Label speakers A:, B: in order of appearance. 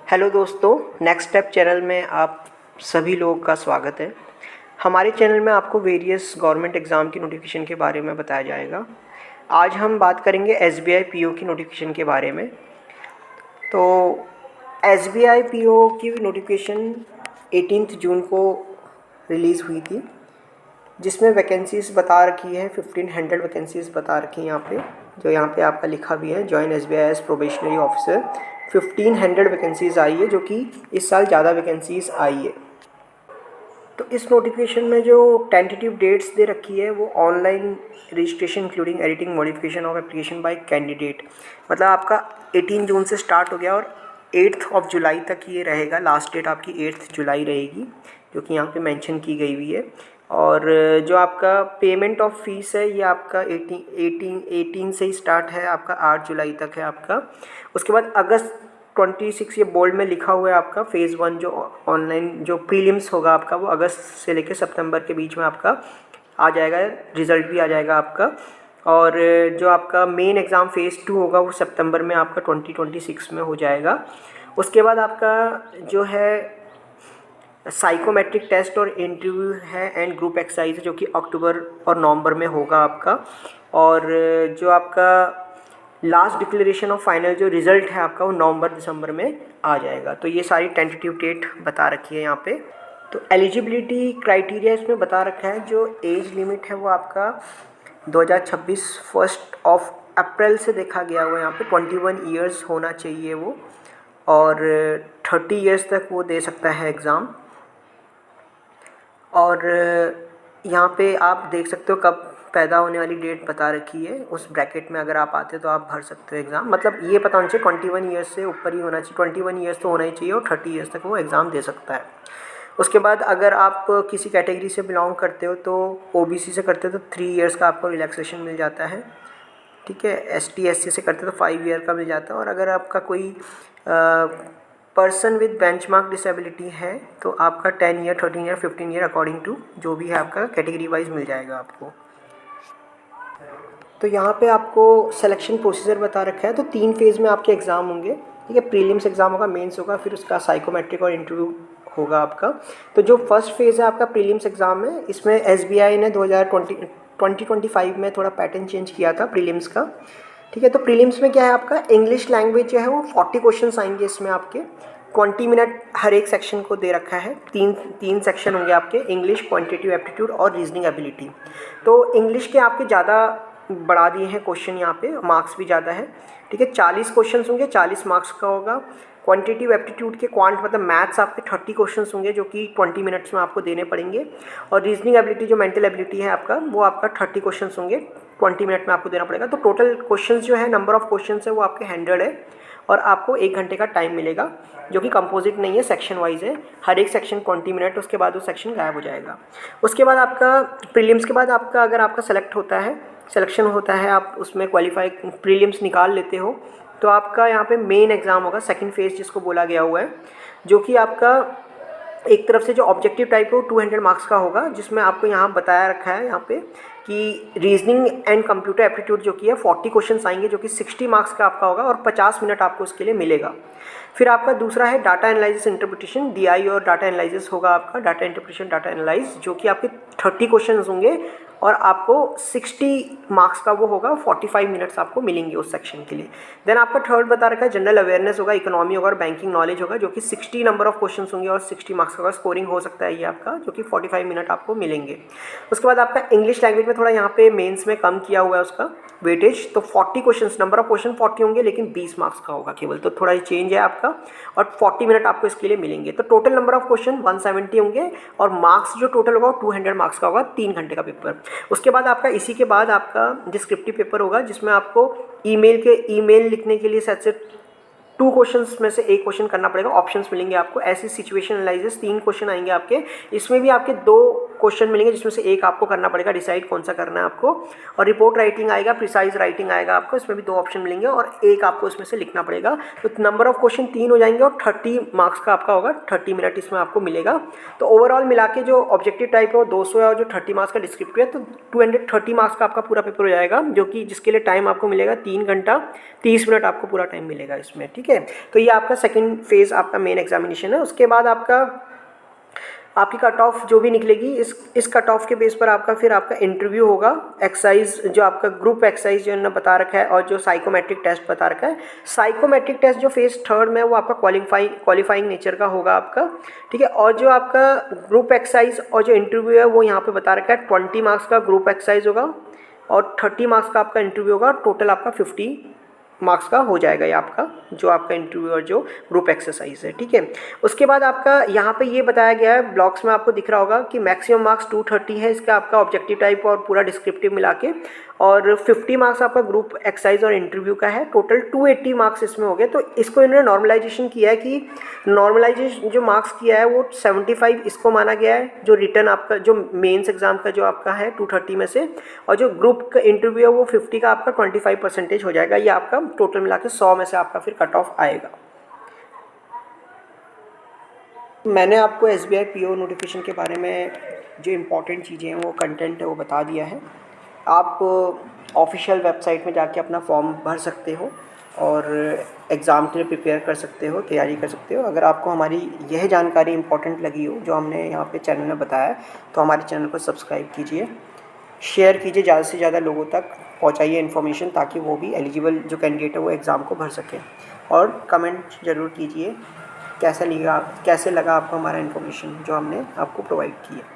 A: Hello दोस्तों, next step channel में आप सभी लोगों का स्वागत है। हमारे चैनल में आपको वेरियस गवर्नमेंट एग्ज़ाम की नोटिफिकेशन के बारे में बताया जाएगा। आज हम बात करेंगे एसबीआई पीओ की नोटिफिकेशन के बारे में। तो एसबीआई पीओ की नोटिफिकेशन 18 जून को रिलीज़ हुई थी, जिसमें वैकेंसीज़ बता रखी है 1500 वैकेंसीज़ बता रखी हैं यहाँ पे, जो यहाँ पे आपका लिखा भी है join SBI as probationary officer. 1500 vacancies आई है, जो कि इस साल ज़्यादा वैकेंसीज़ आई है। तो इस नोटिफिकेशन में जो टेंटेटिव डेट्स दे रखी है वो online registration including editing modification of application by candidate, मतलब आपका 18 जून से स्टार्ट हो गया और 8 जुलाई तक ये रहेगा। लास्ट डेट आपकी 8 जुलाई रहेगी, जो कि यहाँ पे मेंशन की गई हुई है। और जो आपका पेमेंट ऑफ फीस है ये आपका 18 से ही स्टार्ट है, आपका 8 जुलाई तक है आपका। उसके बाद अगस्त 26 ये बोल्ड में लिखा हुआ है आपका फेज़ 1 जो ऑनलाइन जो प्रीलिम्स होगा आपका, वो अगस्त से लेकर सितंबर के बीच में आपका आ जाएगा, रिज़ल्ट भी आ जाएगा आपका। और जो आपका मेन एग्ज़ाम फ़ेज़ 2 होगा वो सितंबर में आपका 2026 में हो जाएगा। उसके बाद आपका जो है साइकोमेट्रिक टेस्ट और इंटरव्यू है एंड ग्रुप एक्सरसाइज, जो कि अक्टूबर और नवंबर में होगा आपका। और जो आपका लास्ट डिक्लेरेशन ऑफ फाइनल जो रिज़ल्ट है आपका वो नवंबर दिसंबर में आ जाएगा। तो ये सारी टेंटेटिव डेट बता रखी है यहाँ पे। तो एलिजिबिलिटी क्राइटेरिया इसमें बता रखा है, जो एज लिमिट है वो आपका 2026 1 अप्रैल से देखा गया हुआ है यहाँ पे। 21 ईयर्स होना चाहिए वो, और 30 ईयर्स तक वो दे सकता है एग्ज़ाम। और यहाँ पे आप देख सकते हो कब पैदा होने वाली डेट बता रखी है, उस ब्रैकेट में अगर आप आते हो तो आप भर सकते हो एग्ज़ाम। मतलब ये पता होना चाहिए 21 ईयर्स से ऊपर ही होना चाहिए, 21 ईयर्स तो होना ही चाहिए और 30 ईयर्स तक वो एग्ज़ाम दे सकता है। उसके बाद अगर आप किसी कैटेगरी से बिलोंग करते हो तो ओबीसी से करते हो तो 3 ईयर्स का आपको रिलैक्सेशन मिल जाता है, ठीक है। एसटी एससी से करते हो तो 5 ईयर का मिल जाता है। और अगर आपका कोई पर्सन विद बेंचमार्क डिसेबिलिटी है तो आपका 10 year 13 year 15 year according to जो भी है आपका कैटेगरी वाइज मिल जाएगा आपको। तो यहाँ पे आपको सिलेक्शन प्रोसीजर बता रखा है। तो 3 फेज़ में आपके एग्ज़ाम होंगे, ठीक है। प्रीलिम्स एग्ज़ाम होगा, मेंस होगा, फिर उसका साइकोमेट्रिक और इंटरव्यू होगा आपका। तो जो फर्स्ट फेज़ है आपका प्रीलिम्स एग्ज़ाम है, इसमें एसबीआई ने 2025 में थोड़ा पैटर्न चेंज किया था प्रीलिम्स का, ठीक है। तो प्रीलिम्स में क्या है आपका इंग्लिश लैंग्वेज जो है वो 40 क्वेश्चन आएंगे इसमें आपके। 20 मिनट हर एक सेक्शन को दे रखा है। तीन सेक्शन होंगे आपके, इंग्लिश, क्वांटिटेटिव एप्टीट्यूड और रीजनिंग एबिलिटी। तो इंग्लिश के आपके ज़्यादा बढ़ा दिए हैं क्वेश्चन, यहाँ पे मार्क्स भी ज़्यादा है, ठीक है। 40 क्वेश्चन होंगे, 40 मार्क्स का होगा। क्वांटिटेटिव एप्टीट्यूड के क्वांट मतलब मैथ्स आपके 30 क्वेश्चंस होंगे, जो कि 20 मिनट्स में आपको देने पड़ेंगे। और रीजनिंग एबिलिटी जो मेंटल एबिलिटी है आपका, वो आपका 30 क्वेश्चंस होंगे, 20 मिनट में आपको देना पड़ेगा। तो टोटल क्वेश्चंस जो है, नंबर ऑफ क्वेश्चंस है वो आपके 100 है। और आपको 1 घंटे का टाइम मिलेगा, जो कि कंपोजिट नहीं है, सेक्शन वाइज है। हर एक सेक्शन 20 मिनट, उसके बाद वो सेक्शन गायब हो जाएगा। उसके बाद आपका प्रीलिम्स के बाद आपका अगर आपका सेलेक्ट होता है, सिलेक्शन होता है, आप उसमें क्वालिफाई प्रीलिम्स निकाल लेते हो, तो आपका यहाँ पे मेन एग्ज़ाम होगा, सेकंड फेज़ जिसको बोला गया हुआ है, जो कि आपका एक तरफ से जो ऑब्जेक्टिव टाइप है वो 200 मार्क्स का होगा, जिसमें आपको यहाँ बताया रखा है यहाँ पे कि रीजनिंग एंड कंप्यूटर एप्टीट्यूड जो कि है 40 क्वेश्चन आएंगे, जो कि 60 मार्क्स का आपका होगा और 50 मिनट आपको उसके लिए मिलेगा। फिर आपका दूसरा है डाटा एनालिसिस इंटरप्रिटेशन, डीआई और डाटा एनालिसिस होगा आपका, डाटा इंटरप्रिटेशन डाटा एनालाइज, जो कि आपके 30 क्वेश्चन होंगे और आपको 60 मार्क्स का वो होगा, 45 मिनट्स आपको मिलेंगे उस सेक्शन के लिए। देन आपका थर्ड बता रखा है जनरल अवेयरनेस होगा, इकोनॉमी होगा और बैंकिंग नॉलेज होगा, जो कि 60 नंबर ऑफ क्वेश्चंस होंगे और 60 मार्क्स का स्कोरिंग हो सकता है ये आपका, जो कि 45 मिनट आपको मिलेंगे। उसके बाद आपका इंग्लिश लैंग्वेज में थोड़ा यहाँ पे मेंस में कम किया हुआ है उसका वेटेज, तो 40 क्वेश्चन, नंबर ऑफ क्वेश्चन 40 होंगे लेकिन 20 मार्क्स का होगा केवल, तो थोड़ा ये चेंज है आपका। और 40 मिनट आपको इसके लिए मिलेंगे। तो टोटल नंबर ऑफ क्वेश्चन 170 होंगे और मार्क्स जो टोटल होगा वो 200 मार्क्स का होगा, 3 घंटे का पेपर। उसके बाद आपका इसी के बाद आपका डिस्क्रिप्टिव पेपर होगा, जिसमें आपको ईमेल लिखने के लिए शायद से 2 क्वेश्चंस में से 1 क्वेश्चन करना पड़ेगा, ऑप्शंस मिलेंगे आपको। ऐसी सिचुएशन एनालिसिस 3 क्वेश्चन आएंगे आपके, इसमें भी आपके 2 क्वेश्चन मिलेंगे, जिसमें से 1 आपको करना पड़ेगा, डिसाइड कौन सा करना है आपको। और रिपोर्ट राइटिंग आएगा, प्रिसाइज राइटिंग आएगा आपको, इसमें भी 2 ऑप्शन मिलेंगे और 1 आपको इसमें से लिखना पड़ेगा। तो नंबर ऑफ क्वेश्चन 3 हो जाएंगे और 30 मार्क्स का आपका होगा, 30 मिनट इसमें आपको मिलेगा। तो ओवरऑल मिला के जो ऑब्जेक्टिव टाइप है वो 200 है और जो 30 मार्क्स का डिस्क्रिप्टिव है, तो 230 मार्क्स का आपका पूरा पेपर हो जाएगा, जो कि जिसके लिए टाइम आपको मिलेगा 3 घंटा 30 मिनट आपको पूरा टाइम मिलेगा इसमें, ठीक है। ठीक है। तो ये आपका सेकंड फेज़ आपका मेन एग्जामिनेशन है। उसके बाद आपकी कट ऑफ जो भी निकलेगी इस कट ऑफ के बेस पर आपका फिर आपका इंटरव्यू होगा। एक्सरसाइज जो आपका ग्रुप एक्सरसाइज जो इन्होंने बता रखा है और जो साइकोमेट्रिक टेस्ट बता रखा है। साइकोमेट्रिक टेस्ट जो फेज़ थर्ड में वो आपका क्वालिफाइंग नेचर का होगा आपका, ठीक है। और जो आपका ग्रुप एक्सरसाइज और जो इंटरव्यू है वो यहाँ पे बता रखा है 20 मार्क्स का ग्रुप एक्सरसाइज होगा और 30 मार्क्स का आपका इंटरव्यू होगा। टोटल आपका 50 मार्क्स का हो जाएगा ये आपका जो आपका इंटरव्यू और जो ग्रुप एक्सरसाइज है, ठीक है। उसके बाद आपका यहाँ पे ये बताया गया है ब्लॉक्स में, आपको दिख रहा होगा कि मैक्सिमम मार्क्स 230 है इसका आपका ऑब्जेक्टिव टाइप और पूरा डिस्क्रिप्टिव मिला के, और 50 मार्क्स आपका ग्रुप एक्सरसाइज और इंटरव्यू का है। टोटल 280 मार्क्स इसमें हो गए। तो इसको इन्होंने नॉर्मलाइजेशन किया है कि नॉर्मलाइजेशन जो मार्क्स किया है वो 75 इसको माना गया है जो रिटर्न आपका जो मेंस एग्जाम का जो आपका है 230 में से, और जो ग्रुप का इंटरव्यू है वो 50 का आपका 25% हो जाएगा। ये आपका टोटल मिला के 100 में से आपका फिर कट ऑफ आएगा। मैंने आपको SBI PO नोटिफिकेशन के बारे में जो इम्पोर्टेंट चीज़ें हैं वो कंटेंट है वो बता दिया है। आप ऑफिशियल वेबसाइट में जाके अपना फॉर्म भर सकते हो और एग्ज़ाम के लिए प्रिपेयर कर सकते हो, तैयारी कर सकते हो। अगर आपको हमारी यह जानकारी इंपॉर्टेंट लगी हो जो हमने यहाँ पे चैनल में बताया है तो हमारे चैनल को सब्सक्राइब कीजिए, शेयर कीजिए, ज़्यादा से ज़्यादा लोगों तक पहुँचाइए इन्फॉर्मेशन ताकि वो भी एलिजिबल जो कैंडिडेट है वो एग्ज़ाम को भर सकें। और कमेंट ज़रूर कीजिए कैसा लगा आपको हमारा इन्फॉर्मेशन जो हमने आपको प्रोवाइड की है।